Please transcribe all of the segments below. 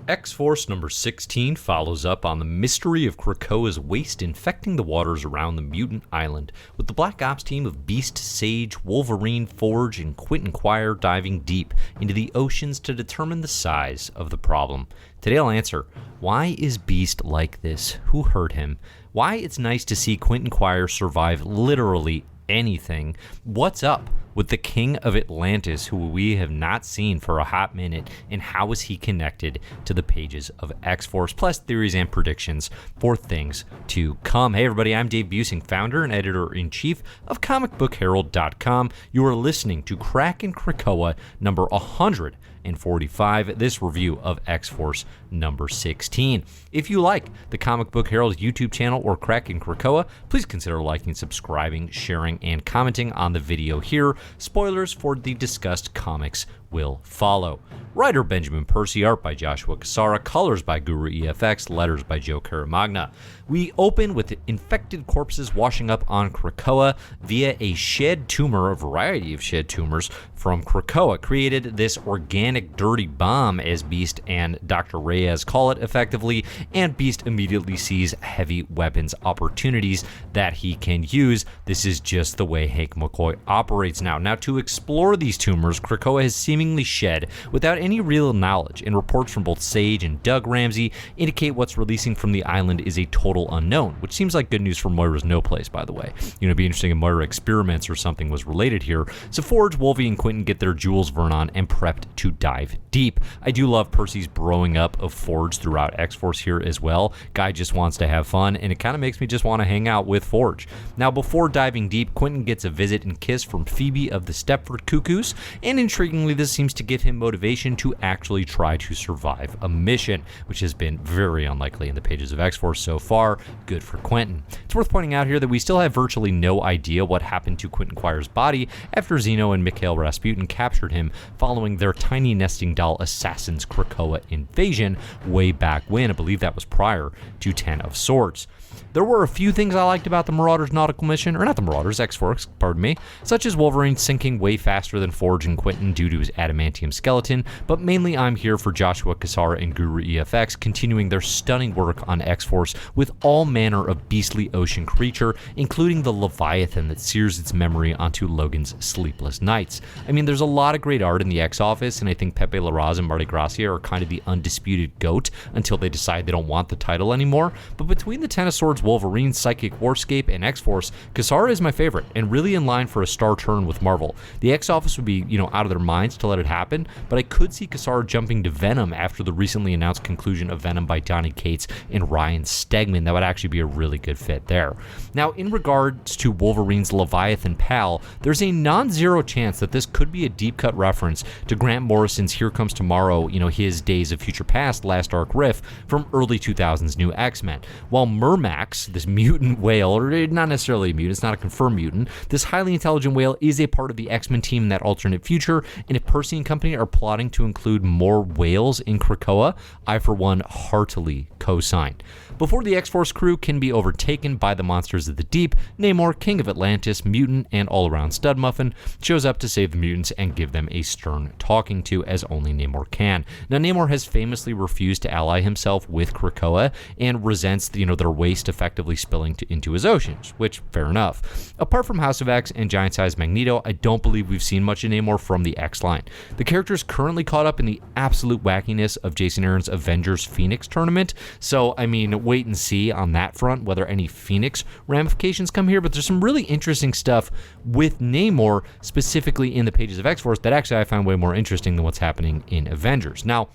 X-Force number 16 follows up on the mystery of Krakoa's waste infecting the waters around the mutant island, with the Black Ops team of Beast, Sage, Wolverine, Forge, and Quentin Quire diving deep into the oceans to determine the size of the problem. Today I'll answer, why is Beast like this? Who hurt him? Why it's nice to see Quentin Quire survive literally anything. What's up with the King of Atlantis, who we have not seen for a hot minute, and how is he connected to the pages of X-Force, plus theories and predictions for things to come. Hey everybody, I'm Dave Busing, founder and editor-in-chief of comicbookherald.com. You are listening to Krakin Krakoa number 145, this review of X-Force number 16. If you like the Comic Book Herald YouTube channel or Krakin Krakoa, please consider liking, subscribing, sharing, and commenting on the video here. Spoilers for the discussed comics will follow. Writer Benjamin Percy, art by Joshua Cassara, colors by Guru-eFX, letters by Joe Caramagna. We open with infected corpses washing up on Krakoa via a shed tumor, a variety of shed tumors from Krakoa. Created this organic dirty bomb, as Beast and Dr. Reyes call it effectively, and Beast immediately sees heavy weapons opportunities that he can use. This is just the way Hank McCoy operates now. Now, to explore these tumors, Krakoa has seemingly shed without any real knowledge, and reports from both Sage and Doug Ramsey indicate what's releasing from the island is a total unknown, which seems like good news for Moira's No Place, by the way. It'd be interesting if Moira Experiments or something was related here. So Forge, Wolvie, and Quentin get their Jules Verne on and prepped to dive deep. I do love Percy's broing up of Forge throughout X-Force here as well. Guy just wants to have fun, and it kind of makes me just want to hang out with Forge. Now, before diving deep, Quentin gets a visit and kiss from Phoebe of the Stepford Cuckoos, and intriguingly, this seems to give him motivation to actually try to survive a mission, which has been very unlikely in the pages of X-Force so far. Good for Quentin. It's worth pointing out here that we still have virtually no idea what happened to Quentin Quire's body after Zeno and Mikhail Rasputin captured him following their tiny nesting doll assassins Krakoa invasion way back when. I believe that was prior to Ten of Swords. There were a few things I liked about the Marauders nautical mission, or not the Marauders, X-Force, pardon me, such as Wolverine sinking way faster than Forge and Quentin due to his adamantium skeleton, but mainly I'm here for Joshua Cassara and Guru-eFX continuing their stunning work on X-Force with all manner of beastly ocean creature, including the Leviathan that sears its memory onto Logan's sleepless nights. I mean, there's a lot of great art in the X-Office, and I think Pepe Larraz and Marty Gracia are kind of the undisputed GOAT until they decide they don't want the title anymore, but between the Ten of Swords, Wolverine, Psychic Warscape, and X-Force, Cassara is my favorite and really in line for a star turn with Marvel. The X-Office would be, out of their minds to let it happen, but I could see Cassara jumping to Venom after the recently announced conclusion of Venom by Donny Cates and Ryan Stegman. That would actually be a really good fit there. Now, in regards to Wolverine's Leviathan pal, there's a non-zero chance that this could be a deep-cut reference to Grant Morrison's Here Comes Tomorrow, his Days of Future Past last arc riff from early 2000s New X-Men. While Mermax, this mutant whale, or not necessarily a mutant, it's not a confirmed mutant, this highly intelligent whale is a part of the X-Men team in that alternate future, and if Percy and company are plotting to include more whales in Krakoa, I for one heartily co-sign. Before the X-Force crew can be overtaken by the monsters of the deep, Namor, King of Atlantis, mutant, and all-around studmuffin, shows up to save the mutants and give them a stern talking to, as only Namor can. Now, Namor has famously refused to ally himself with Krakoa and resents their waste effectively spilling into his oceans, which, fair enough. Apart from House of X and Giant-Sized Magneto, I don't believe we've seen much of Namor from the X-line. The character is currently caught up in the absolute wackiness of Jason Aaron's Avengers Phoenix tournament, so, wait and see on that front whether any Phoenix ramifications come here, but there's some really interesting stuff with Namor, specifically in the pages of X-Force, that actually I find way more interesting than what's happening in Avengers. Now,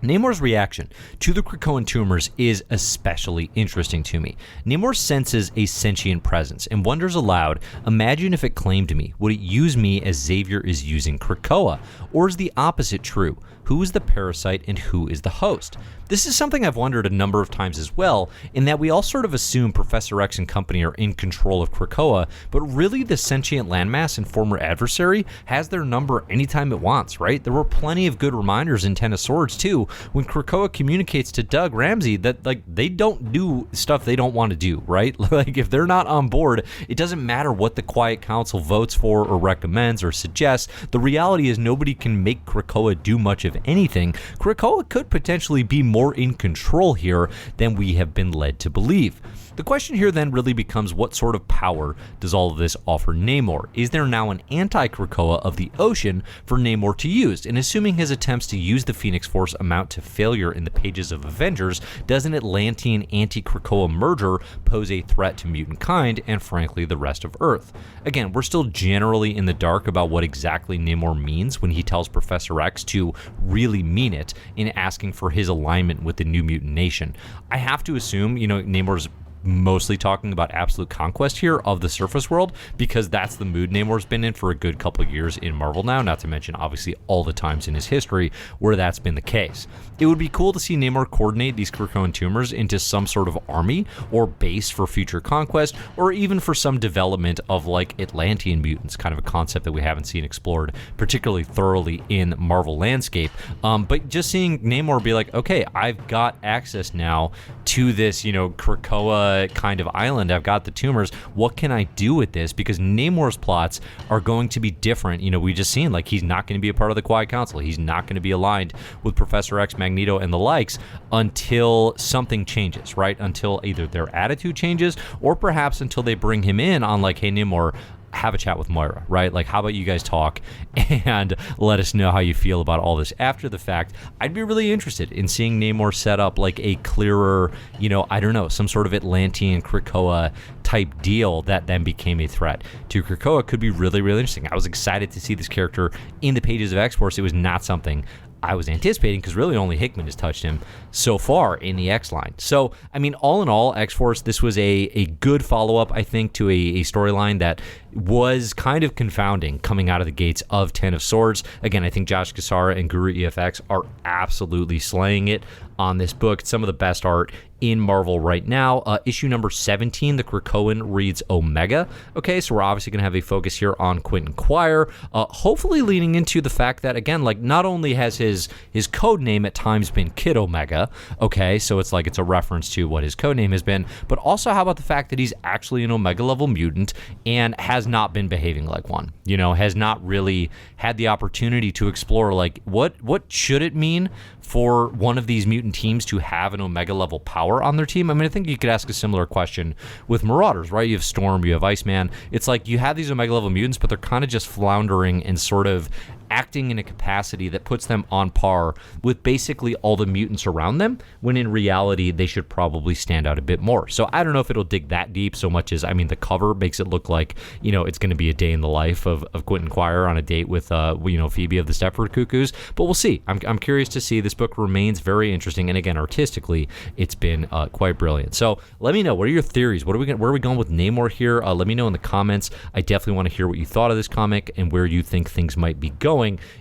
Namor's reaction to the Krakoan tumors is especially interesting to me. Namor senses a sentient presence and wonders aloud, imagine if it claimed me, would it use me as Xavier is using Krakoa? Or is the opposite true? Who is the parasite and who is the host? This is something I've wondered a number of times as well, in that we all sort of assume Professor X and company are in control of Krakoa, but really the sentient landmass and former adversary has their number anytime it wants, right? There were plenty of good reminders in Ten of Swords too, when Krakoa communicates to Doug Ramsey that, like, they don't do stuff they don't want to do, right? Like, if they're not on board, it doesn't matter what the Quiet Council votes for or recommends or suggests. The reality is nobody can make Krakoa do much of anything. Krakoa could potentially be more in control here than we have been led to believe. The question here then really becomes, what sort of power does all of this offer Namor? Is there now an anti-Krakoa of the ocean for Namor to use? And assuming his attempts to use the Phoenix Force amount to failure in the pages of Avengers, does an Atlantean anti-Krakoa merger pose a threat to mutant kind and frankly the rest of Earth? Again, we're still generally in the dark about what exactly Namor means when he tells Professor X to really mean it in asking for his alignment with the New Mutant Nation. I have to assume, Namor's mostly talking about absolute conquest here of the surface world, because that's the mood Namor's been in for a good couple of years in Marvel now, not to mention obviously all the times in his history where that's been the case. It would be cool to see Namor coordinate these Krakoan tumors into some sort of army or base for future conquest, or even for some development of like Atlantean mutants, kind of a concept that we haven't seen explored particularly thoroughly in Marvel landscape. But just seeing Namor be like, okay, I've got access now to this, Krakoa kind of island. I've got the tumors. What can I do with this? Because Namor's plots are going to be different. We just seen, like, he's not going to be a part of the Quiet Council. He's not going to be aligned with Professor X, Magneto, and the likes until something changes, right? Until either their attitude changes or perhaps until they bring him in on like, hey, Namor, have a chat with Moira, right? Like, how about you guys talk and let us know how you feel about all this after the fact? I'd be really interested in seeing Namor set up like a clearer, I don't know, some sort of Atlantean Krakoa type deal that then became a threat to Krakoa. Could be really, really interesting. I was excited to see this character in the pages of X-Force. It was not something I was anticipating because really only Hickman has touched him so far in the X-line. So, I mean, all in all, X-Force, this was a good follow-up, I think, to a storyline that was kind of confounding coming out of the gates of Ten of Swords. Again, I think Josh Cassara and Guru-eFX are absolutely slaying it on this book. It's some of the best art in Marvel right now. Issue number 17, the Krakoan reads Omega. Okay, so we're obviously going to have a focus here on Quentin Quire, hopefully leaning into the fact that, again, like, not only has his code name at times been Kid Omega, okay, so it's like it's a reference to what his code name has been, but also how about the fact that he's actually an Omega level mutant and has not been behaving like one, has not really had the opportunity to explore, like, what should it mean for one of these mutant teams to have an Omega level power on their team? I mean, I think you could ask a similar question with Marauders, right? You have Storm, you have Iceman. It's like you have these Omega level mutants, but they're kind of just floundering and sort of acting in a capacity that puts them on par with basically all the mutants around them, when in reality they should probably stand out a bit more. So I don't know if it'll dig that deep so much as, I mean, the cover makes it look like, it's going to be a day in the life of Quentin Quire on a date with, Phoebe of the Stepford Cuckoos, but we'll see. I'm curious to see. This book remains very interesting, and again, artistically, it's been quite brilliant. So let me know, what are your theories? Where are we going with Namor here? Let me know in the comments. I definitely want to hear what you thought of this comic and where you think things might be going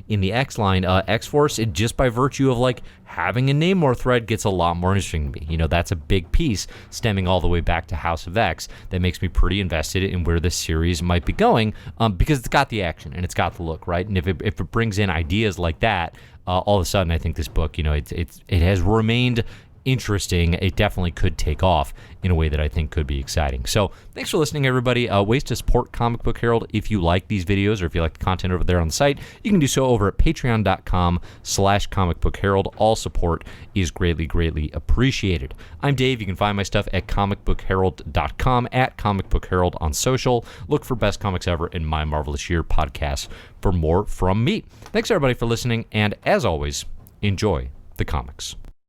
in the X-line. X-Force, it just by virtue of like having a Namor thread gets a lot more interesting to me. That's a big piece stemming all the way back to House of X that makes me pretty invested in where this series might be going, because it's got the action and it's got the look, right? And if it brings in ideas like that, all of a sudden I think this book, it has remained interesting. It definitely could take off in a way that I think could be exciting. So thanks for listening, everybody. Ways to support Comic Book Herald if you like these videos or if you like the content over there on the site, you can do so over at patreon.com/Comic Book Herald. All support is greatly, greatly appreciated. I'm Dave. You can find my stuff at comicbookherald.com, at Comic Book Herald on social. Look for Best Comics Ever and My Marvelous Year podcast for more from me. Thanks, everybody, for listening, and as always, enjoy the comics.